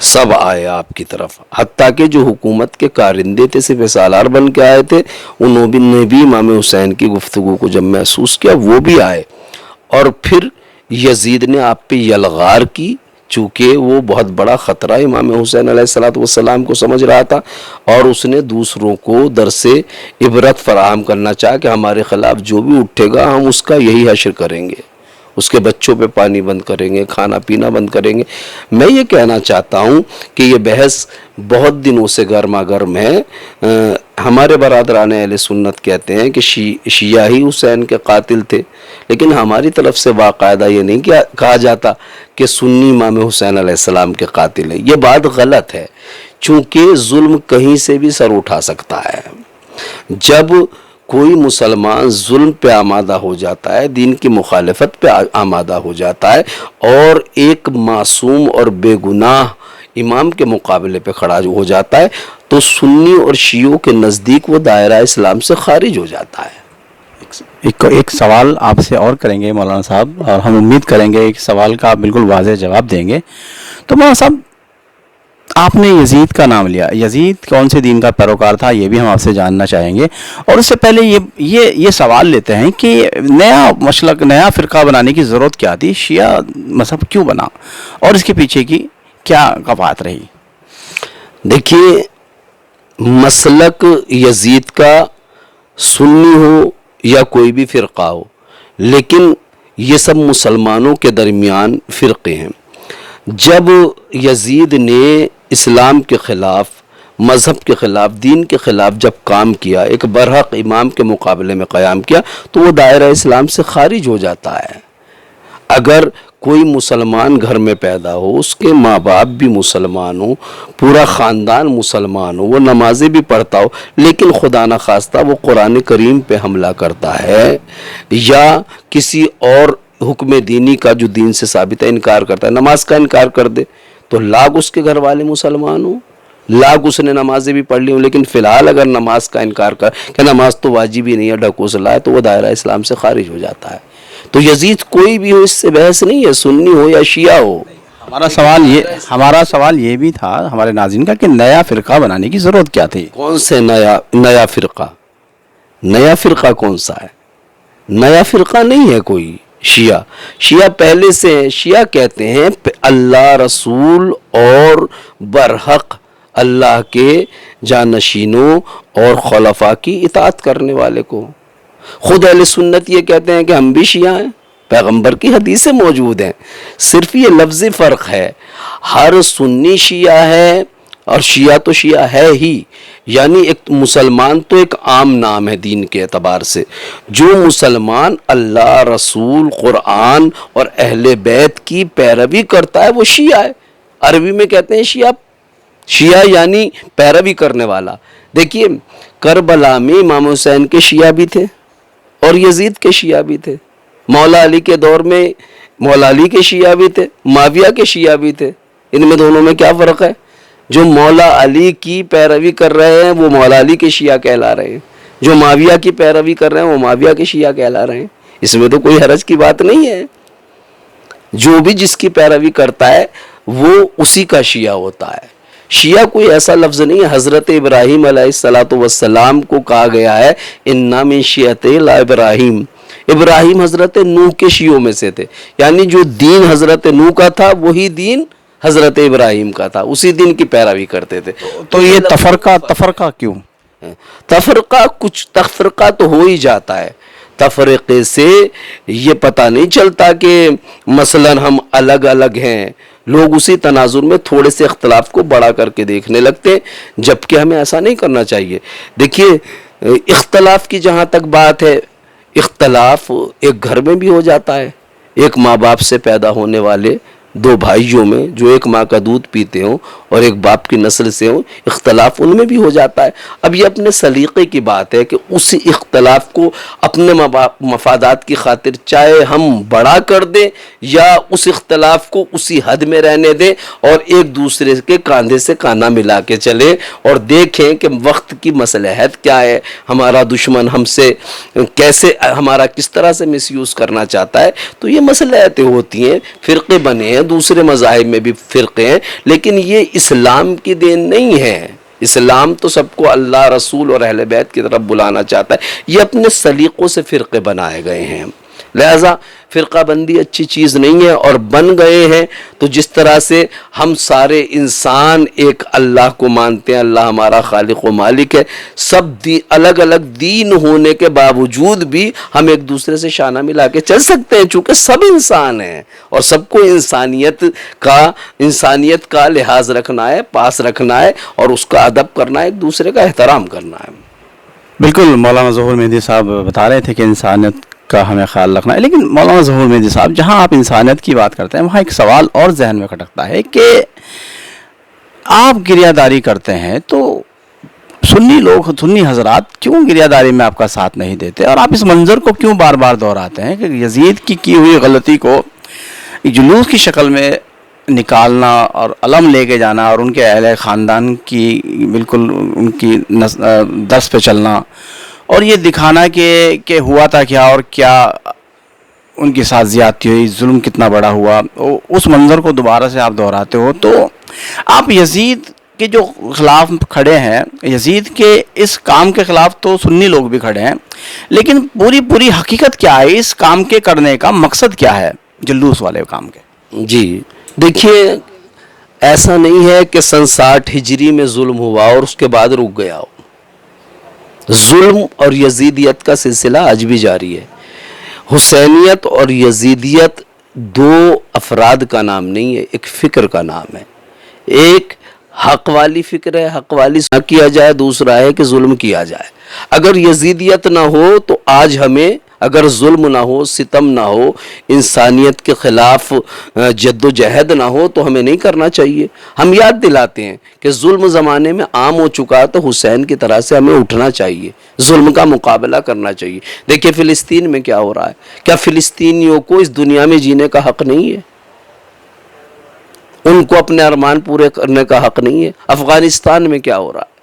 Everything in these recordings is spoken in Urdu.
سب آئے آپ کی طرف، حتیٰ کہ جو حکومت کے کارندے تھے صرف سالار بن کے آئے تھے، انہوں نے بھی امام حسین کی گفتگو کو جب محسوس کیا وہ بھی آئے، اور پھر یزید نے آپ پہ یلغار کی، چونکہ وہ بہت بڑا خطرہ امام حسین علیہ السلام کو سمجھ رہا تھا، اور اس نے دوسروں کو درس عبرت فراہم کرنا چاہا کہ ہمارے خلاف جو بھی اٹھے گا ہم اس کا یہی حشر کریں گے، اس کے بچوں پہ پانی بند کریں گے، کھانا پینا بند کریں گے۔ میں یہ کہنا چاہتا ہوں کہ یہ بحث بہت دنوں سے گرما گرم ہے۔ ہمارے برادران اہل سنت کہتے ہیں کہ شیعہ ہی حسین کے قاتل تھے، لیکن ہماری طرف سے باقاعدہ یہ نہیں کہا جاتا کہ سنی امام حسین علیہ السلام کے قاتل ہیں۔ یہ بات غلط ہے، چونکہ ظلم کہیں سے بھی سر اٹھا سکتا ہے۔ جب کوئی مسلمان ظلم پہ آمادہ ہو جاتا ہے، دین کی مخالفت پہ آمادہ ہو جاتا ہے، اور ایک معصوم اور بے گناہ امام کے مقابلے پہ کھڑا ہو جاتا ہے، تو سنی اور شیعوں کے نزدیک وہ دائرہ اسلام سے خارج ہو جاتا ہے۔ ایک سوال آپ سے اور کریں گے مولانا صاحب، اور ہم امید کریں گے ایک سوال کا آپ بالکل واضح جواب دیں گے۔ تو مولانا صاحب، آپ نے یزید کا نام لیا، یزید کون سے دین کا پیروکار تھا یہ بھی ہم آپ سے جاننا چاہیں گے، اور اس سے پہلے یہ سوال لیتے ہیں کہ نیا مسلک، نیا فرقہ بنانے کی ضرورت کیا تھی؟ شیعہ مذہب کیوں بنا، اور اس کے پیچھے کی کیا قوات رہی؟ دیکھیے، مسلک یزید کا سنی ہو یا کوئی بھی فرقہ ہو، لیکن یہ سب مسلمانوں کے درمیان فرقے ہیں۔ جب یزید نے اسلام کے خلاف، مذہب کے خلاف، دین کے خلاف جب کام کیا، ایک برحق امام کے مقابلے میں قیام کیا، تو وہ دائرہ اسلام سے خارج ہو جاتا ہے۔ اگر کوئی مسلمان گھر میں پیدا ہو، اس کے ماں باپ بھی مسلمان ہو، پورا خاندان مسلمان ہو، وہ نمازیں بھی پڑھتا ہو، لیکن خدا نخواستہ وہ قرآن کریم پہ حملہ کرتا ہے یا کسی اور حکم دینی کا جو دین سے ثابت ہے انکار کرتا ہے، نماز کا انکار کر دے، تو لاگ اس کے گھر والے مسلمان ہوں، لاگ اس نے نمازیں بھی پڑھ لی ہوں، لیکن فی الحال اگر نماز کا انکار کر کہ نماز تو واجب ہی نہیں ہے، ڈھکوس لائے، تو وہ دائرہ اسلام سے خارج ہو جاتا ہے۔ تو یزید کوئی بھی ہو، اس سے بحث نہیں ہے، سنی ہو یا شیعہ ہو۔ ہمارا سوال یہ بھی تھا ہمارے ناظرین کا کہ نیا فرقہ بنانے کی ضرورت کیا تھی؟ کون سے نیا فرقہ؟ نیا فرقہ کون سا ہے؟ نیا فرقہ نہیں ہے کوئی۔ شیعہ پہلے سے ہیں۔ شیعہ کہتے ہیں اللہ، رسول اور برحق اللہ کے جانشینوں اور خلفاء کی اطاعت کرنے والے کو۔ خود اہل سنت یہ کہتے ہیں کہ ہم بھی شیعہ ہیں، پیغمبر کی حدیثیں موجود ہیں، صرف یہ لفظی فرق ہے۔ ہر سنی شیعہ ہے، اور شیعہ تو شیعہ ہے ہی، یعنی ایک مسلمان تو ایک عام نام ہے دین کے اعتبار سے۔ جو مسلمان اللہ، رسول، قرآن اور اہل بیت کی پیروی کرتا ہے وہ شیعہ ہے۔ عربی میں کہتے ہیں شیعہ یعنی پیروی کرنے والا۔ دیکھیے، کربلا میں امام حسین کے شیعہ بھی تھے اور یزید کے شیعہ بھی تھے۔ مولا علی کے دور میں مولا علی کے شیعہ بھی تھے، معاویہ کے شیعہ بھی تھے۔ ان میں دونوں میں کیا فرق ہے؟ جو مولا علی کی پیروی کر رہے ہیں وہ مولا علی کے شیعہ کہلا رہے ہیں، جو معاویہ کی پیروی کر رہے ہیں وہ معاویہ کے شیعہ کہلا رہے ہیں۔ اس میں تو کوئی حرج کی بات نہیں ہے۔ جو بھی جس کی پیروی کرتا ہے وہ اسی کا شیعہ ہوتا ہے۔ شیعہ کوئی ایسا لفظ نہیں ہے۔ حضرت ابراہیم علیہ السلام کو کہا گیا ہے اِنَّ مِن شِیعَتِی ابراہیم۔ ابراہیم حضرت نوح کے شیعوں میں سے تھے، یعنی جو دین حضرت نوح کا تھا وہی دین حضرت ابراہیم کا تھا، اسی دین کی پیروی کرتے تھے۔ تو یہ تفرقہ کیوں؟ تفرقہ تو ہو ہی جاتا ہے۔ تفرقے سے یہ پتہ نہیں چلتا کہ مثلا ہم الگ الگ ہیں، لوگ اسی تناظر میں تھوڑے سے اختلاف کو بڑا کر کے دیکھنے لگتے ہیں، جبکہ ہمیں ایسا نہیں کرنا چاہیے۔ دیکھیے، اختلاف کی جہاں تک بات ہے، اختلاف ایک گھر میں بھی ہو جاتا ہے۔ ایک ماں باپ سے پیدا ہونے والے دو بھائیوں میں جو ایک ماں کا دودھ پیتے ہوں اور ایک باپ کی نسل سے ہوں، اختلاف ان میں بھی ہو جاتا ہے۔ اب یہ اپنے سلیقے کی بات ہے کہ اس اختلاف کو اپنے مفادات کی خاطر چاہے ہم بڑا کر دیں یا اس اختلاف کو اسی حد میں رہنے دیں اور ایک دوسرے کے کاندھے سے کاندھا ملا کے چلیں اور دیکھیں کہ وقت کی مصلحت کیا ہے، ہمارا دشمن ہم سے کیسے، ہمارا کس طرح سے مس یوز کرنا چاہتا ہے۔ تو یہ مصلحتیں ہوتی ہیں، فرقے بنے ہیں، دوسرے مذاہب میں بھی فرقے ہیں، لیکن یہ اسلام کی دین نہیں ہے۔ اسلام تو سب کو اللہ، رسول اور اہل بیت کی طرف بلانا چاہتا ہے، یہ اپنے سلیقوں سے فرقے بنائے گئے ہیں۔ لہذا فرقہ بندی اچھی چیز نہیں ہے، اور بن گئے ہیں تو جس طرح سے ہم سارے انسان ایک اللہ کو مانتے ہیں، اللہ ہمارا خالق و مالک ہے، سب الگ الگ دین ہونے کے باوجود بھی ہم ایک دوسرے سے شانہ ملا کے چل سکتے ہیں، چونکہ سب انسان ہیں اور سب کو انسانیت کا لحاظ رکھنا ہے، پاس رکھنا ہے، اور اس کا ادب کرنا ہے، ایک دوسرے کا احترام کرنا ہے۔ بالکل مولانا ظہور مہدی صاحب بتا رہے تھے کہ انسانیت کا ہمیں خیال رکھنا ہے، لیکن مولانا ظہور مہدی صاحب جہاں آپ انسانیت کی بات کرتے ہیں وہاں ایک سوال اور ذہن میں کھٹکتا ہے کہ آپ گریہ داری کرتے ہیں تو سنی حضرات کیوں گریہ داری میں آپ کا ساتھ نہیں دیتے، اور آپ اس منظر کو کیوں بار بار دہراتے ہیں کہ یزید کی ہوئی غلطی کو جلوس کی شکل میں نکالنا اور علم لے کے جانا اور ان کے اہل خاندان کی بالکل ان کی درس پہ چلنا اور یہ دکھانا کہ ہوا تھا کیا اور کیا ان کے ساتھ زیادتی ہوئی، ظلم کتنا بڑا ہوا، اس منظر کو دوبارہ سے آپ دہراتے ہو، تو آپ یزید کے جو خلاف کھڑے ہیں، یزید کے اس کام کے خلاف تو سنی لوگ بھی کھڑے ہیں، لیکن پوری حقیقت کیا ہے، اس کام کے کرنے کا مقصد کیا ہے جلوس والے کام کے؟ جی دیکھیے، ایسا نہیں ہے کہ سن 60 ہجری میں ظلم ہوا اور اس کے بعد رک گیا ہو۔ ظلم اور یزیدیت کا سلسلہ آج بھی جاری ہے۔ حسینیت اور یزیدیت دو افراد کا نام نہیں ہے، ایک فکر کا نام ہے۔ ایک حق والی فکر ہے، حق والی نہ کیا جائے، دوسرا ہے کہ ظلم کیا جائے۔ اگر یزیدیت نہ ہو تو آج ہمیں، اگر ظلم نہ ہو، ستم نہ ہو، انسانیت کے خلاف جد و جہد نہ ہو تو ہمیں نہیں کرنا چاہیے۔ ہم یاد دلاتے ہیں کہ ظلم زمانے میں عام ہو چکا ہے، تو حسین کی طرح سے ہمیں اٹھنا چاہیے، ظلم کا مقابلہ کرنا چاہیے۔ دیکھیے فلسطین میں کیا ہو رہا ہے، کیا فلسطینیوں کو اس دنیا میں جینے کا حق نہیں ہے؟ ان کو اپنے ارمان پورے کرنے کا حق نہیں ہے؟ افغانستان میں کیا ہو رہا ہے،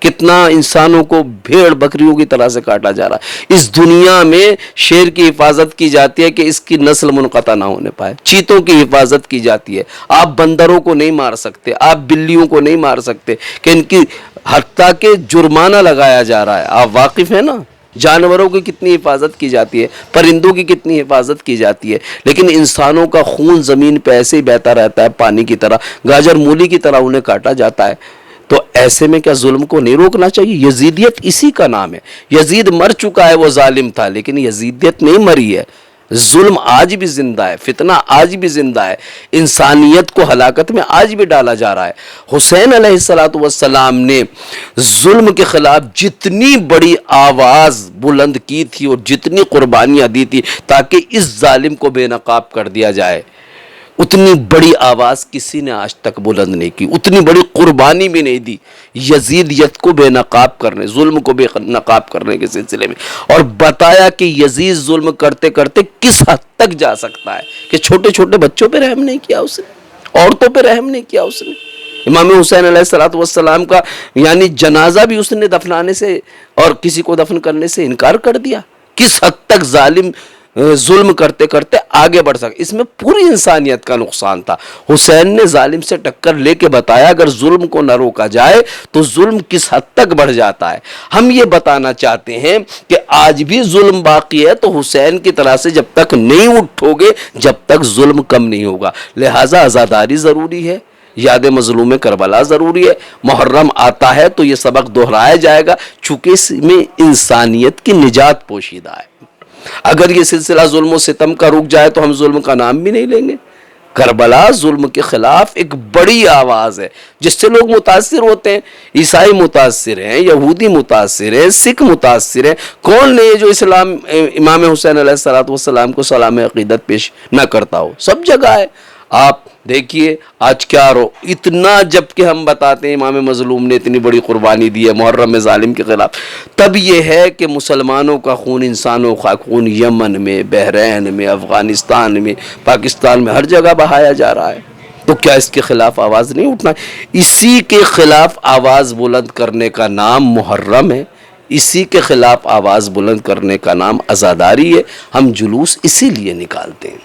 کتنا انسانوں کو بھیڑ بکریوں کی طرح سے کاٹا جا رہا ہے۔ اس دنیا میں شیر کی حفاظت کی جاتی ہے کہ اس کی نسل منقطع نہ ہونے پائے، چیتوں کی حفاظت کی جاتی ہے۔ آپ بندروں کو نہیں مار سکتے، آپ بلیوں کو نہیں مار سکتے کہ ان کی حتیٰ کہ جرمانہ لگایا جا رہا ہے۔ آپ واقف ہیں نا، جانوروں کی کتنی حفاظت کی جاتی ہے، پرندوں کی کتنی حفاظت کی جاتی ہے، لیکن انسانوں کا خون زمین پہ ایسے ہی بہتا رہتا ہے، پانی کی طرح، گاجر مولی کی طرح انہیں کاٹا جاتا ہے۔ تو ایسے میں کیا ظلم کو نہیں روکنا چاہیے؟ یزیدیت اسی کا نام ہے۔ یزید مر چکا ہے، وہ ظالم تھا، لیکن یزیدیت نہیں مری ہے۔ ظلم آج بھی زندہ ہے، فتنہ آج بھی زندہ ہے، انسانیت کو ہلاکت میں آج بھی ڈالا جا رہا ہے۔ حسین علیہ السلام نے ظلم کے خلاف جتنی بڑی آواز بلند کی تھی اور جتنی قربانیاں دی تھی تاکہ اس ظالم کو بے نقاب کر دیا جائے، اتنی بڑی آواز کسی نے آج تک بلند نہیں کی، اتنی بڑی قربانی بھی نہیں دی یزیدیت کو بے نقاب کرنے، ظلم کو بے نقاب کرنے کے سلسلے میں، اور بتایا کہ یزید ظلم کرتے کرتے کس حد تک جا سکتا ہے، کہ چھوٹے چھوٹے بچوں پہ رحم نہیں کیا اس نے، عورتوں پہ رحم نہیں کیا اس نے۔ امام حسین علیہ السلام کا یعنی جنازہ بھی اس نے دفنانے سے اور کسی کو دفن کرنے سے انکار کر دیا۔ کس حد تک ظالم ظلم کرتے کرتے آگے بڑھ سکے، اس میں پوری انسانیت کا نقصان تھا۔ حسین نے ظالم سے ٹکر لے کے بتایا اگر ظلم کو نہ روکا جائے تو ظلم کس حد تک بڑھ جاتا ہے۔ ہم یہ بتانا چاہتے ہیں کہ آج بھی ظلم باقی ہے، تو حسین کی طرح سے جب تک نہیں اٹھو گے جب تک ظلم کم نہیں ہوگا۔ لہٰذا عزاداری ضروری ہے، یاد مظلوم کربلا ضروری ہے۔ محرم آتا ہے تو یہ سبق دہرایا جائے گا، چونکہ اس میں انسانیت کی نجات پوشیدہ ہے۔ اگر یہ سلسلہ ظلم و ستم کا رک جائے تو ہم ظلم کا نام بھی نہیں لیں گے۔ کربلا ظلم کے خلاف ایک بڑی آواز ہے جس سے لوگ متاثر ہوتے ہیں، عیسائی متاثر ہیں، یہودی متاثر ہیں، سکھ متاثر ہیں۔ کون نہیں جو امام حسین علیہ السلام کو سلام عقیدت پیش نہ کرتا ہو؟ سب جگہ ہے۔ آپ دیکھیے آج کیا اتنا جب کہ ہم بتاتے ہیں امام مظلوم نے اتنی بڑی قربانی دی ہے محرم ظالم کے خلاف، تب یہ ہے کہ مسلمانوں کا خون، انسانوں کا خون یمن میں، بحرین میں، افغانستان میں، پاکستان میں ہر جگہ بہایا جا رہا ہے۔ تو کیا اس کے خلاف آواز نہیں اٹھنا؟ اسی کے خلاف آواز بلند کرنے کا نام محرم ہے، اسی کے خلاف آواز بلند کرنے کا نام عزاداری ہے۔ ہم جلوس اسی لیے نکالتے ہیں۔